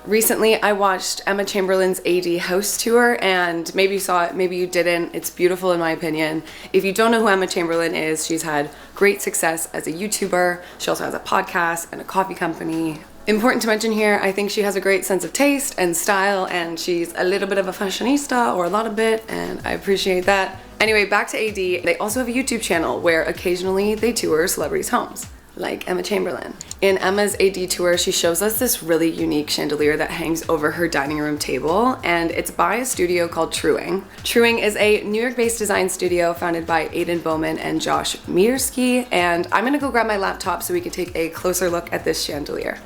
Recently, I watched Emma Chamberlain's AD house tour, and maybe you saw it, maybe you didn't. It's beautiful in my opinion. If you don't know who Emma Chamberlain is, she's had great success as a YouTuber. She also has a podcast and a coffee company. Important to mention here, I think she has a great sense of taste and style, and she's a little bit of a fashionista, or a lot of it, and I appreciate that. Anyway, back to AD. They also have a YouTube channel where occasionally they tour celebrities' homes, like Emma Chamberlain. In Emma's AD tour, she shows us this really unique chandelier that hangs over her dining room table, and it's by a studio called Truing. Truing is a New York-based design studio founded by Aiden Bowman and Josh Miersky, and I'm gonna go grab my laptop so we can take a closer look at this chandelier.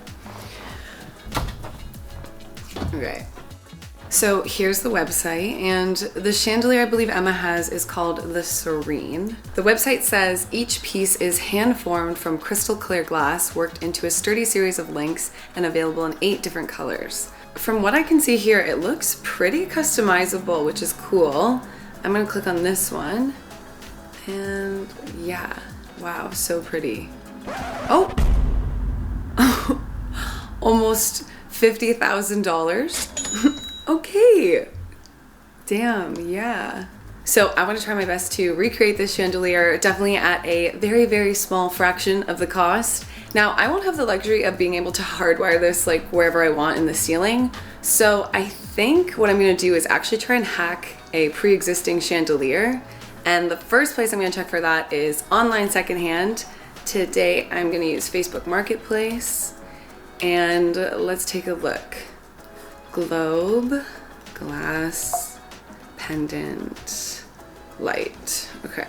Okay. So here's the website, and the chandelier I believe Emma has is called the Serene. The website says each piece is hand-formed from crystal clear glass, worked into a sturdy series of links, and available in 8 different colors. From what I can see here, it looks pretty customizable, which is cool. I'm gonna click on this one, and yeah, wow, so pretty. Oh! Almost $50,000. Okay. Damn, yeah. So I want to try my best to recreate this chandelier, definitely at a very, very small fraction of the cost. Now, I won't have the luxury of being able to hardwire this like wherever I want in the ceiling. So I think what I'm going to do is actually try and hack a pre-existing chandelier. And the first place I'm going to check for that is online secondhand. Today, I'm going to use Facebook Marketplace. And let's take a look. Globe, glass, pendant, light. Okay.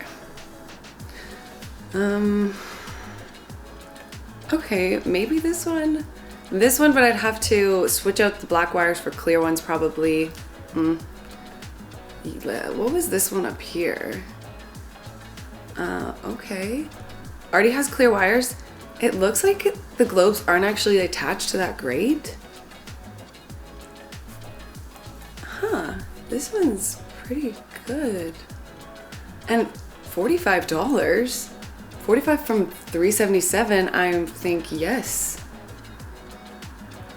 Okay, maybe this one. This one, but I'd have to switch out the black wires for clear ones probably. What was this one up here? Okay. Already has clear wires. It looks like the globes aren't actually attached to that grate. Huh, this one's pretty good. And $45. 45 from 377, I think yes.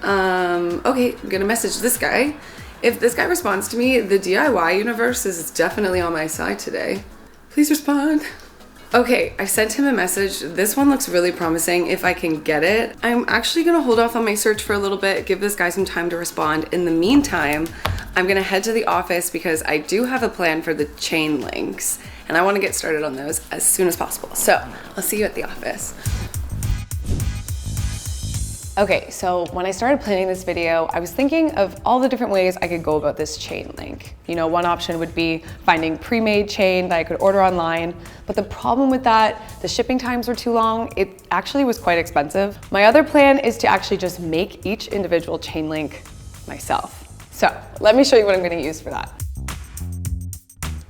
Okay, I'm gonna message this guy. If this guy responds to me, the DIY universe is definitely on my side today. Please respond. Okay, I sent him a message. This one looks really promising if I can get it. I'm actually gonna hold off on my search for a little bit, give this guy some time to respond. In the meantime, I'm gonna head to the office because I do have a plan for the chain links and I wanna get started on those as soon as possible. So I'll see you at the office. Okay, so when I started planning this video, I was thinking of all the different ways I could go about this chain link. You know, one option would be finding pre-made chain that I could order online, but the problem with that, the shipping times were too long. It actually was quite expensive. My other plan is to actually just make each individual chain link myself. So let me show you what I'm gonna use for that.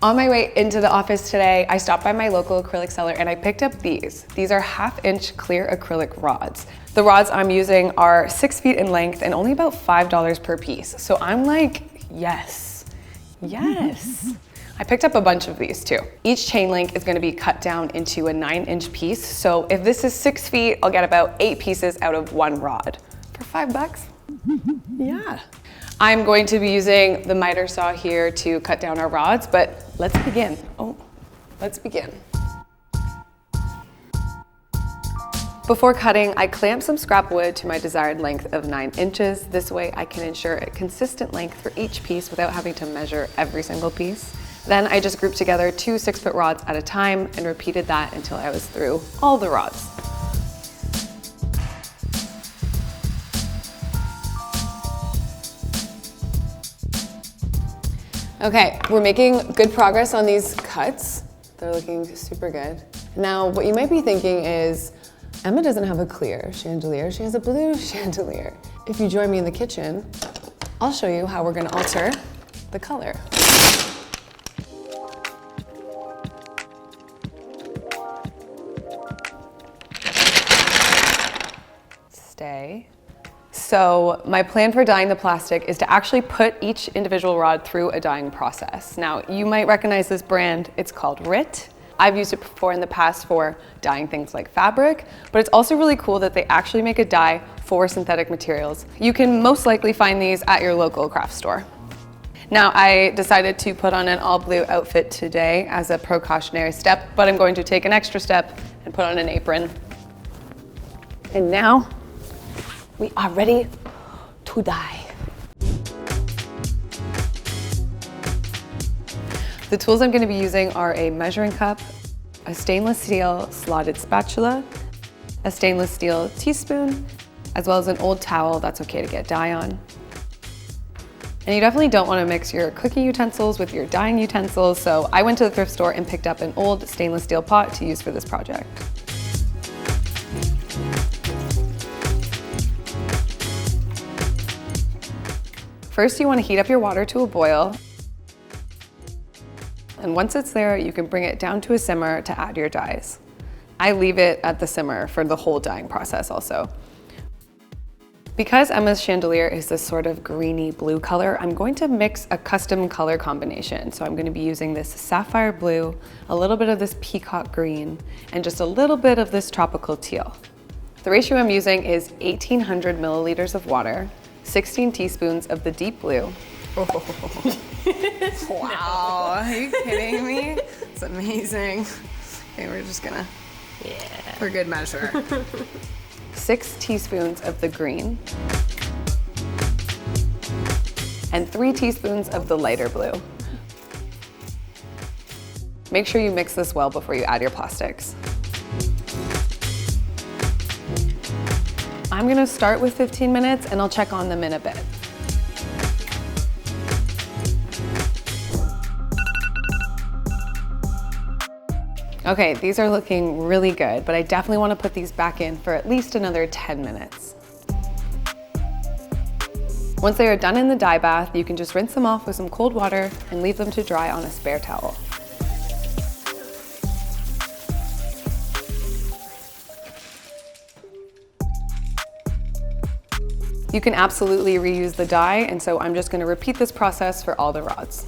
On my way into the office today, I stopped by my local acrylic seller and I picked up these. These are 1/2-inch clear acrylic rods. The rods I'm using are 6 feet in length and only about $5 per piece. So I'm like, yes, yes. I picked up a bunch of these too. Each chain link is gonna be cut down into a 9-inch piece. So if this is 6 feet, I'll get about 8 pieces out of 1 rod. For $5? Yeah. I'm going to be using the miter saw here to cut down our rods, but let's begin. Let's begin. Before cutting, I clamp some scrap wood to my desired length of 9 inches. This way I can ensure a consistent length for each piece without having to measure every single piece. Then I just grouped together 2 6-foot rods at a time and repeated that until I was through all the rods. Okay, we're making good progress on these cuts. They're looking super good. Now, what you might be thinking is, Emma doesn't have a clear chandelier, she has a blue chandelier. If you join me in the kitchen, I'll show you how we're gonna alter the color. Stay. So my plan for dyeing the plastic is to actually put each individual rod through a dyeing process. Now, you might recognize this brand, it's called RIT. I've used it before in the past for dyeing things like fabric, but it's also really cool that they actually make a dye for synthetic materials. You can most likely find these at your local craft store. Now, I decided to put on an all blue outfit today as a precautionary step, but I'm going to take an extra step and put on an apron. And now we are ready to dye. The tools I'm going to be using are a measuring cup, a stainless steel slotted spatula, a stainless steel teaspoon, as well as an old towel that's okay to get dye on. And you definitely don't want to mix your cooking utensils with your dyeing utensils, so I went to the thrift store and picked up an old stainless steel pot to use for this project. First, you want to heat up your water to a boil. And once it's there, you can bring it down to a simmer to add your dyes. I leave it at the simmer for the whole dyeing process also. Because Emma's chandelier is this sort of greeny blue color, I'm going to mix a custom color combination. So I'm going to be using this sapphire blue, a little bit of this peacock green, and just a little bit of this tropical teal. The ratio I'm using is 1,800 milliliters of water, 16 teaspoons of the deep blue. Wow, are you kidding me? It's amazing. Okay, we're just gonna, for good measure. 6 teaspoons of the green, and 3 teaspoons of the lighter blue. Make sure you mix this well before you add your plastics. I'm gonna start with 15 minutes and I'll check on them in a bit. Okay, these are looking really good, but I definitely want to put these back in for at least another 10 minutes. Once they are done in the dye bath, you can just rinse them off with some cold water and leave them to dry on a spare towel. You can absolutely reuse the dye, and so I'm just going to repeat this process for all the rods.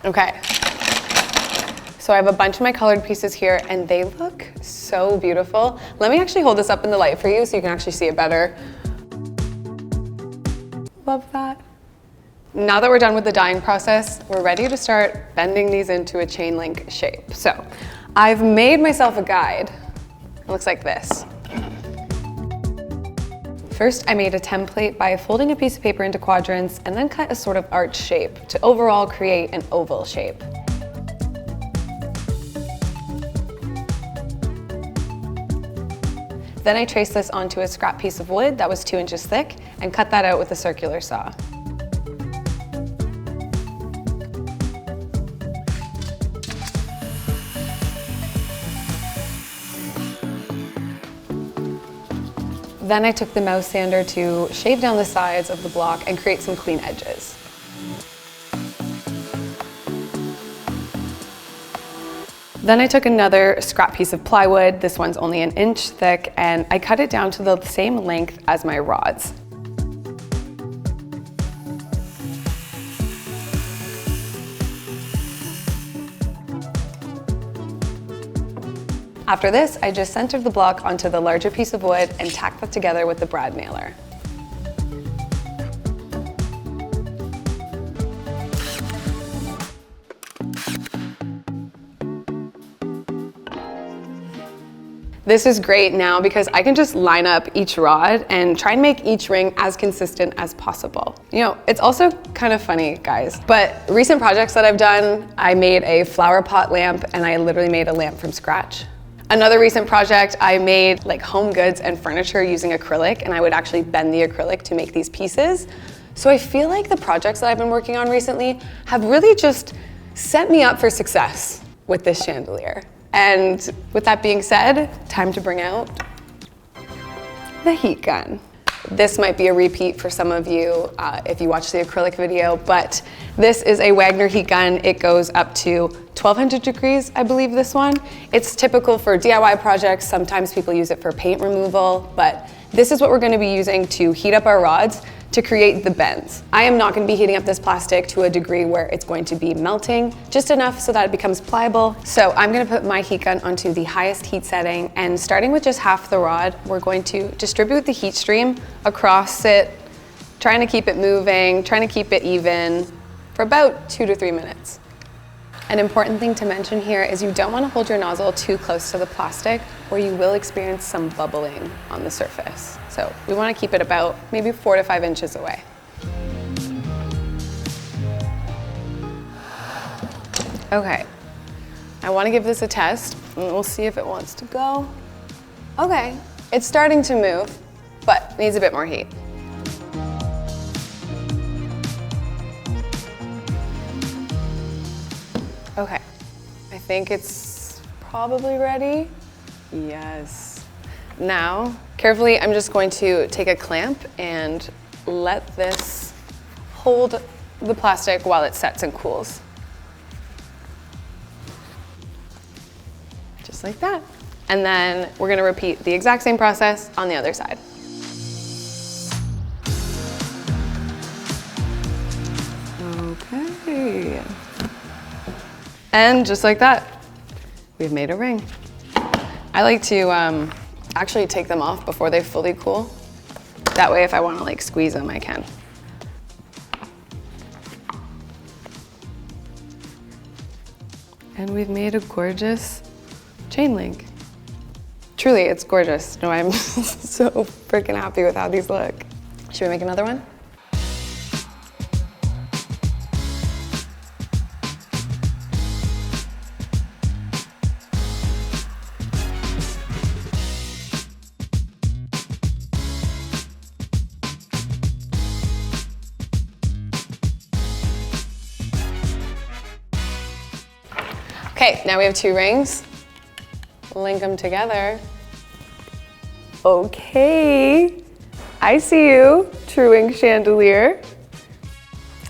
Okay, so I have a bunch of my colored pieces here and they look so beautiful. Let me actually hold this up in the light for you so you can actually see it better. Love that. Now that we're done with the dyeing process, we're ready to start bending these into a chain link shape. So I've made myself a guide. It looks like this. First, I made a template by folding a piece of paper into quadrants and then cut a sort of arch shape to overall create an oval shape. Then I traced this onto a scrap piece of wood that was 2 inches thick and cut that out with a circular saw. Then I took the mouse sander to shave down the sides of the block and create some clean edges. Then I took another scrap piece of plywood, this one's only 1 inch thick, and I cut it down to the same length as my rods. After this, I just centered the block onto the larger piece of wood and tacked that together with the brad nailer. This is great now because I can just line up each rod and try and make each ring as consistent as possible. You know, it's also kind of funny, guys, but recent projects that I've done, I made a flower pot lamp and I literally made a lamp from scratch. Another recent project, I made like home goods and furniture using acrylic, and I would actually bend the acrylic to make these pieces. So I feel like the projects that I've been working on recently have really just set me up for success with this chandelier. And with that being said, time to bring out the heat gun. This might be a repeat for some of you if you watch the acrylic video, but this is a Wagner heat gun. It goes up to 1200 degrees, I believe this one. It's typical for DIY projects. Sometimes people use it for paint removal, but this is what we're gonna be using to heat up our rods to create the bends. I am not gonna be heating up this plastic to a degree where it's going to be melting, just enough so that it becomes pliable. So I'm gonna put my heat gun onto the highest heat setting, and starting with just half the rod, we're going to distribute the heat stream across it, trying to keep it moving, trying to keep it even for about 2 to 3 minutes. An important thing to mention here is you don't want to hold your nozzle too close to the plastic, or you will experience some bubbling on the surface. So we want to keep it about maybe 4 to 5 inches away. Okay, I want to give this a test, and we'll see if it wants to go. Okay, it's starting to move, but needs a bit more heat. Okay, I think it's probably ready. Yes. Now, carefully, I'm just going to take a clamp and let this hold the plastic while it sets and cools. Just like that. And then we're gonna repeat the exact same process on the other side. Okay. And just like that, we've made a ring. I like to actually take them off before they fully cool. That way, if I want to like squeeze them, I can. And we've made a gorgeous chain link. Truly, it's gorgeous. No, I'm so freaking happy with how these look. Should we make another one? Okay, now we have 2 rings. Link them together. Okay, I see you, true wing chandelier.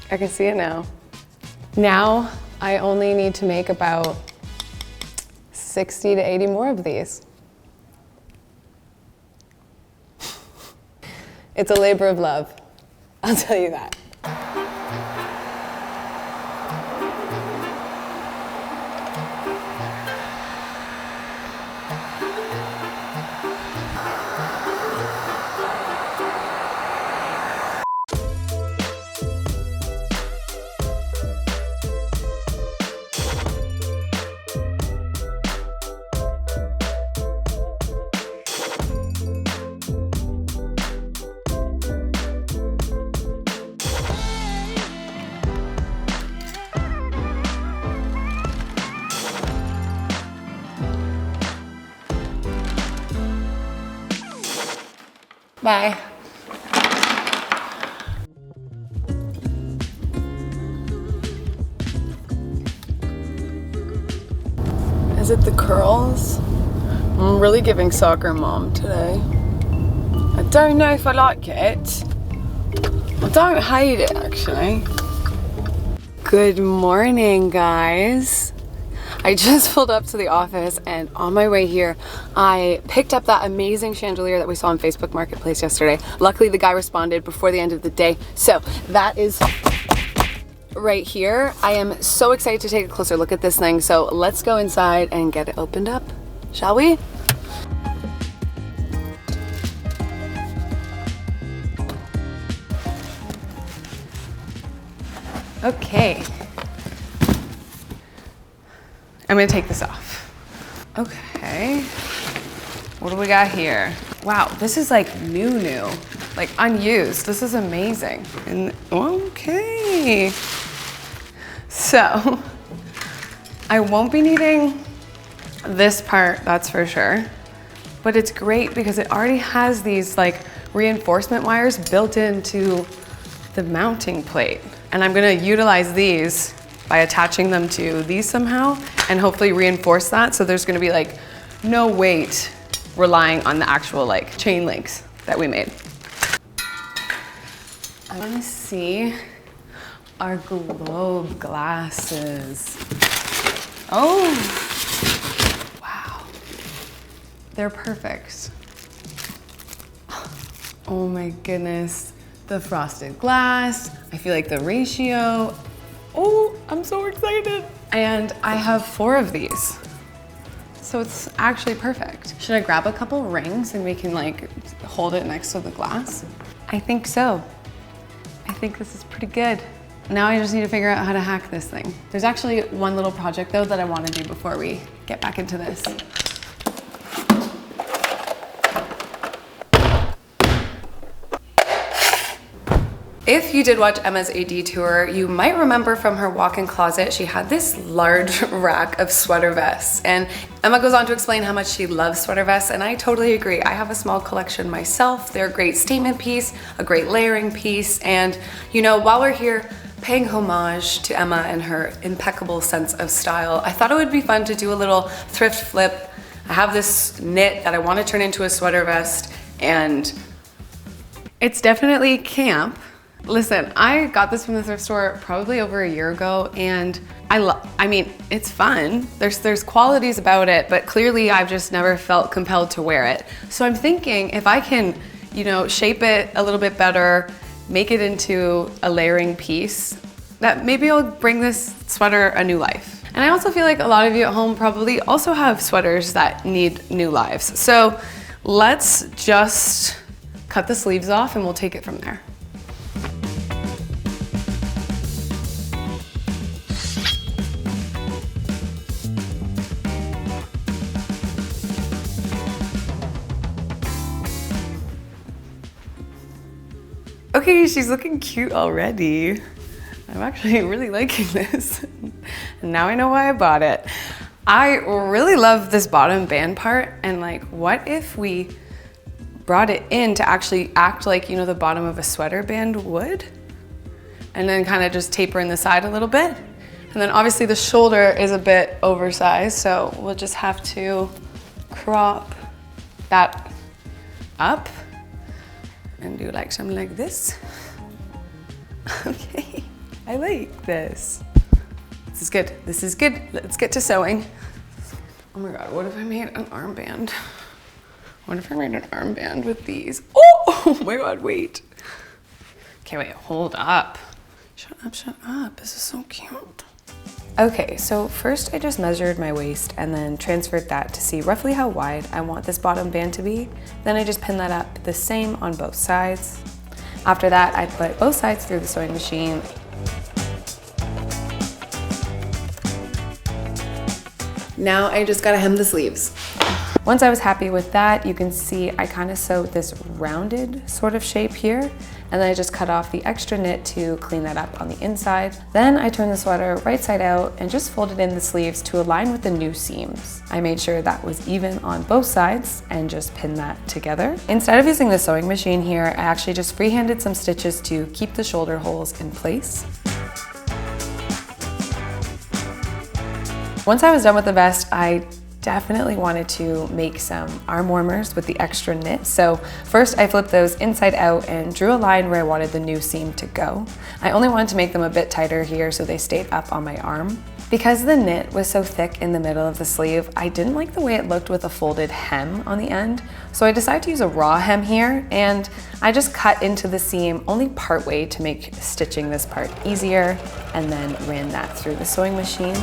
I can see it now. Now I only need to make about 60 to 80 more of these. It's a labor of love, I'll tell you that. Bye. Is it the curls? I'm really giving soccer mom today. I don't know if I like it. I don't hate it actually. Good morning, guys. I just pulled up to the office, and on my way here, I picked up that amazing chandelier that we saw on Facebook Marketplace yesterday. Luckily, the guy responded before the end of the day. So that is right here. I am so excited to take a closer look at this thing. So let's go inside and get it opened up, shall we? Okay. I'm gonna take this off. Okay, what do we got here? Wow, this is like new, like unused. This is amazing. And okay, so I won't be needing this part, that's for sure. But it's great because it already has these like reinforcement wires built into the mounting plate. And I'm gonna utilize these by attaching them to these somehow and hopefully reinforce that. So there's gonna be like no weight relying on the actual like chain links that we made. I wanna see our globe glasses. Oh, wow. They're perfect. Oh my goodness. The frosted glass. I feel like the ratio. Oh, I'm so excited. And I have 4 of these. So it's actually perfect. Should I grab a couple rings and we can like hold it next to the glass? I think so. I think this is pretty good. Now I just need to figure out how to hack this thing. There's actually one little project though that I want to do before we get back into this. If you did watch Emma's AD tour, you might remember from her walk-in closet, she had this large rack of sweater vests. And Emma goes on to explain how much she loves sweater vests, and I totally agree. I have a small collection myself. They're a great statement piece, a great layering piece, and you know, while we're here paying homage to Emma and her impeccable sense of style, I thought it would be fun to do a little thrift flip. I have this knit that I want to turn into a sweater vest, and it's definitely camp. Listen, I got this from the thrift store probably over a year ago, and I mean, it's fun. There's qualities about it, but clearly I've just never felt compelled to wear it. So I'm thinking if I can, you know, shape it a little bit better, make it into a layering piece, that maybe I'll bring this sweater a new life. And I also feel like a lot of you at home probably also have sweaters that need new lives. So let's just cut the sleeves off and we'll take it from there. Okay, she's looking cute already. I'm actually really liking this. And now I know why I bought it. I really love this bottom band part, and like, what if we brought it in to actually act like, you know, the bottom of a sweater band would? And then kind of just taper in the side a little bit. And then obviously the shoulder is a bit oversized, so we'll just have to crop that up and do like something like this. Okay, I like this. This is good, this is good. Let's get to sewing. Oh my God, what if I made an armband? What if I made an armband with these? Oh my God, wait. Okay, wait, hold up. Shut up, this is so cute. Okay, so first I just measured my waist and then transferred that to see roughly how wide I want this bottom band to be. Then I just pinned that up the same on both sides. After that, I put both sides through the sewing machine. Now I just gotta hem the sleeves. Once I was happy with that, you can see I kind of sewed this rounded sort of shape here, and then I just cut off the extra knit to clean that up on the inside. Then I turned the sweater right side out and just folded in the sleeves to align with the new seams. I made sure that was even on both sides and just pinned that together. Instead of using the sewing machine here, I actually just freehanded some stitches to keep the shoulder holes in place. Once I was done with the vest, I definitely wanted to make some arm warmers with the extra knit. So first I flipped those inside out and drew a line where I wanted the new seam to go. I only wanted to make them a bit tighter here so they stayed up on my arm. Because the knit was so thick in the middle of the sleeve, I didn't like the way it looked with a folded hem on the end. So I decided to use a raw hem here, and I just cut into the seam only part way to make stitching this part easier, and then ran that through the sewing machine.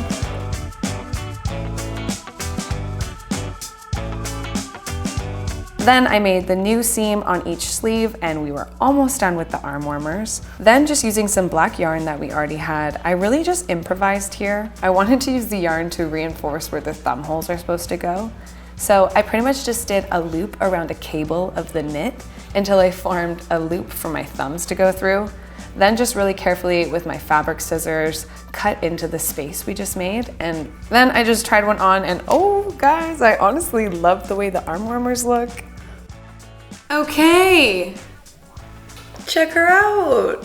Then I made the new seam on each sleeve and we were almost done with the arm warmers. Then just using some black yarn that we already had, I really just improvised here. I wanted to use the yarn to reinforce where the thumb holes are supposed to go. So I pretty much just did a loop around a cable of the knit until I formed a loop for my thumbs to go through. Then just really carefully with my fabric scissors, cut into the space we just made. And then I just tried one on and oh guys, I honestly love the way the arm warmers look. Okay, check her out.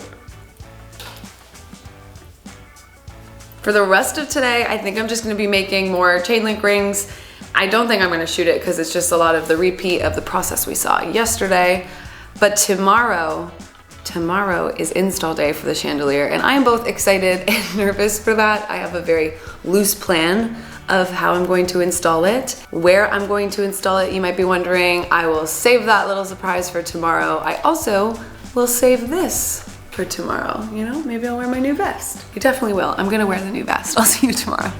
For the rest of today, I think I'm just gonna be making more chain link rings. I don't think I'm gonna shoot it because it's just a lot of the repeat of the process we saw yesterday. But tomorrow tomorrow is install day for the chandelier, and I am both excited and nervous for that. I have a very loose plan of how I'm going to install it. Where I'm going to install it, you might be wondering. I will save that little surprise for tomorrow. I also will save this for tomorrow. You know, maybe I'll wear my new vest. I definitely will. I'm gonna wear the new vest. I'll see you tomorrow.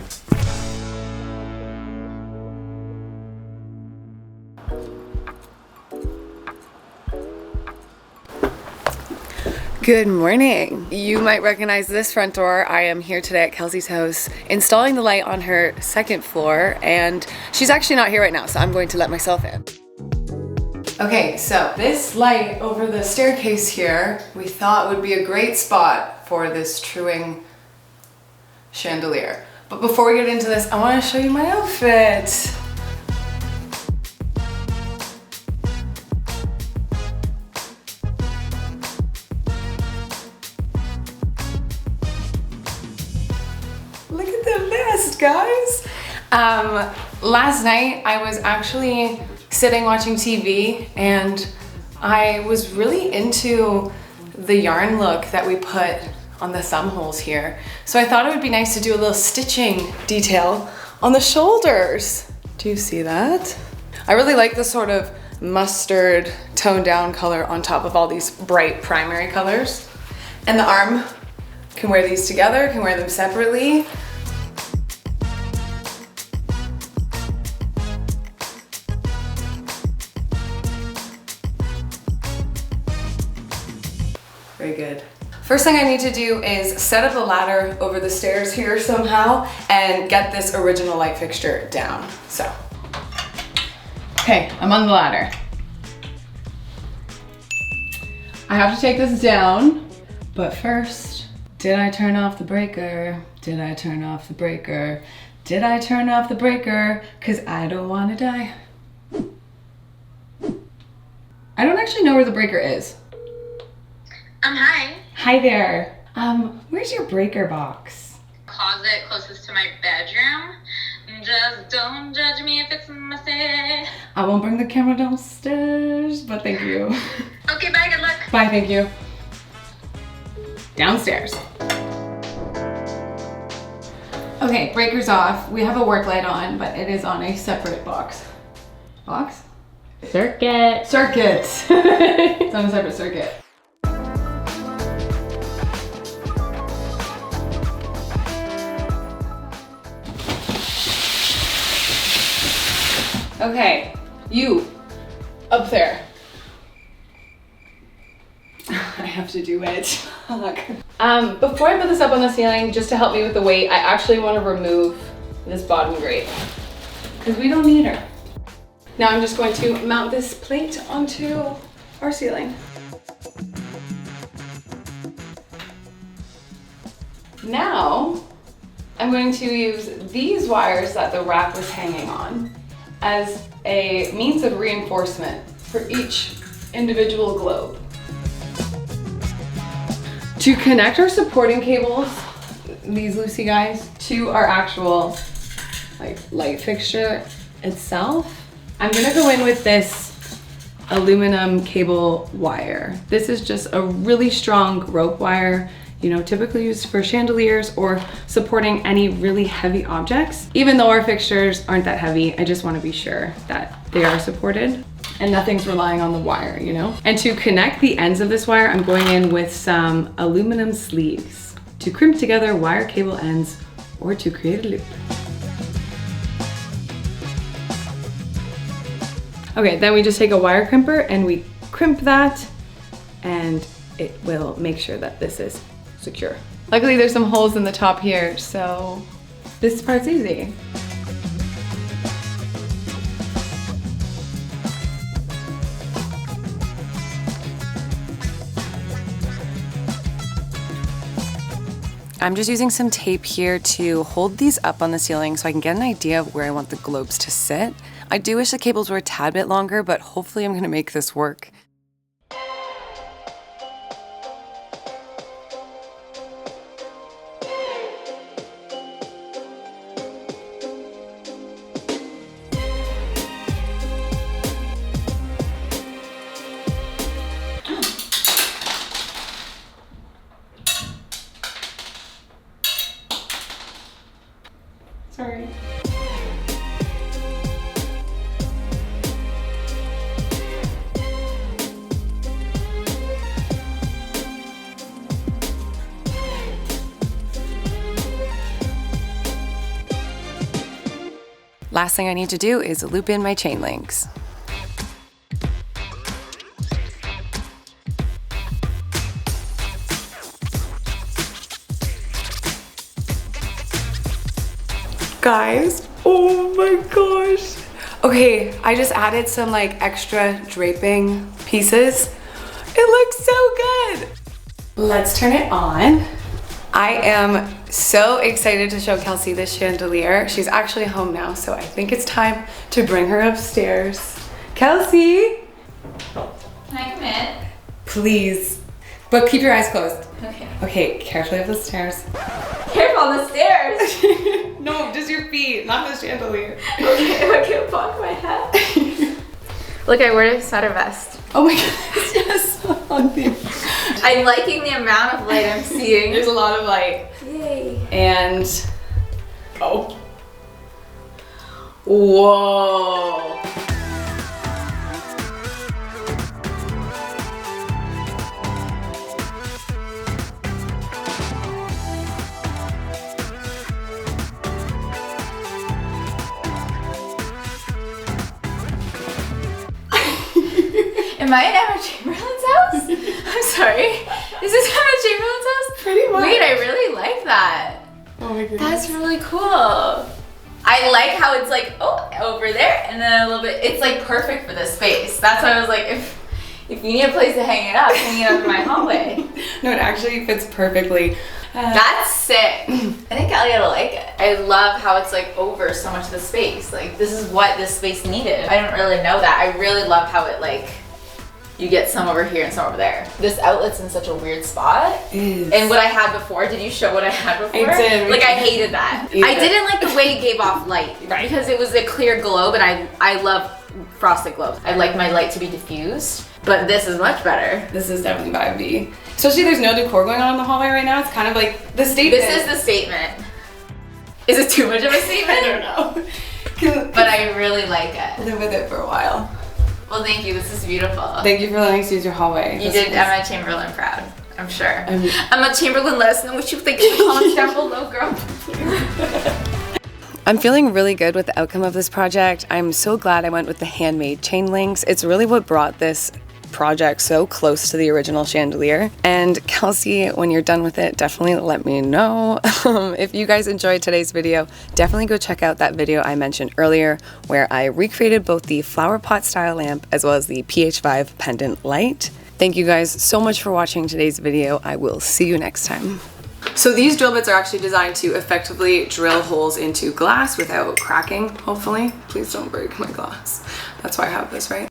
Good morning. You might recognize this front door. I am here today at Kelsey's house installing the light on her second floor, and she's actually not here right now, so I'm going to let myself in. Okay, so this light over the staircase here, we thought would be a great spot for this truing chandelier. But before we get into this, I want to show you my outfit. Look at the vest, guys. Last night I was actually sitting watching TV, and I was really into the yarn look that we put on the thumb holes here. So I thought it would be nice to do a little stitching detail on the shoulders. Do you see that? I really like the sort of mustard toned down color on top of all these bright primary colors. And the arm, can wear these together, can wear them separately. Very good. First thing I need to do is set up a ladder over the stairs here somehow and get this original light fixture down. So, okay, I'm on the ladder. I have to take this down, but first, did I turn off the breaker? Did I turn off the breaker? Did I turn off the breaker? 'Cause I don't wanna die. I don't actually know where the breaker is. Hi. Hi there. Where's your breaker box? Closet closest to my bedroom. Just don't judge me if it's messy. I won't bring the camera downstairs, but thank you. Okay, bye, good luck. Bye, thank you. Downstairs. Okay, breaker's off. We have a work light on, but it is on a separate box. Box? Circuit. Circuit. It's on a separate circuit. Okay, you, up there. I have to do it. Fuck. Before I put this up on the ceiling, just to help me with the weight, I actually want to remove this bottom grate because we don't need her. Now I'm just going to mount this plate onto our ceiling. Now, I'm going to use these wires that the rack was hanging on as a means of reinforcement for each individual globe. To connect our supporting cables, these loosey guys, to our actual light fixture itself, I'm gonna go in with this aluminum cable wire. This is just a really strong rope wire, you know, typically used for chandeliers or supporting any really heavy objects. Even though our fixtures aren't that heavy, I just want to be sure that they are supported and nothing's relying on the wire, you know? And to connect the ends of this wire, I'm going in with some aluminum sleeves to crimp together wire cable ends or to create a loop. Okay, then we just take a wire crimper and we crimp that, and it will make sure that this is secure. Luckily there's some holes in the top here, so this part's easy. I'm just using some tape here to hold these up on the ceiling so I can get an idea of where I want the globes to sit. I do wish the cables were a tad bit longer, but hopefully I'm gonna make this work. Sorry. Last thing I need to do is loop in my chain links. Guys, oh my gosh. Okay, I just added some like extra draping pieces. It looks so good. Let's turn it on. I am so excited to show Kelsey this chandelier. She's actually home now, so I think it's time to bring her upstairs. Kelsey! Can I come in? Please. But keep your eyes closed. Okay. Okay, carefully up the stairs. Careful on the stairs! No, just your feet, not the chandelier. Okay, I can't bonk my head. Look, I wear a sweater vest. Oh my goodness, yes, on you. I'm liking the amount of light I'm seeing. There's a lot of light. Yay. And, oh. Whoa. Am I in Emma Chamberlain's house? I'm sorry. Is this Emma Chamberlain's house? Pretty much. Wait, I really like that. Oh my goodness. That's really cool. I like how it's like, oh, over there, and then a little bit, it's like perfect for this space. That's why I was like, if you need a place to hang it up in my hallway. No, it actually fits perfectly. That's sick. I think Elliot will like it. I love how it's like over so much of the space. Like, this is what this space needed. I didn't really know that. I really love how it like, you get some over here and some over there. This outlet's in such a weird spot. And what I had before, did you show what I had before? I did. Like, I hated that. I didn't like the way it gave off light. Right. Because it was a clear globe, and I love frosted globes. I like my light to be diffused, but this is much better. This is definitely vibey. Especially there's no decor going on in the hallway right now. It's kind of like the statement. This is the statement. Is it too much of a statement? I don't know. But I really like it. Live with it for a while. Well, thank you. This is beautiful. Thank you for letting us use your hallway. You did Emma Chamberlain proud, I'm sure. Emma Chamberlain, let us know what you think in the comments down below, girl. I'm feeling really good with the outcome of this project. I'm so glad I went with the handmade chain links. It's really what brought this project so close to the original chandelier. And Kelsey, when you're done with it, definitely let me know. If you guys enjoyed today's video, definitely go check out that video I mentioned earlier where I recreated both the flower pot style lamp as well as the PH5 pendant light. Thank you guys so much for watching today's video. I will see you next time. So these drill bits are actually designed to effectively drill holes into glass without cracking, hopefully. Please don't break my glass. That's why I have this, right?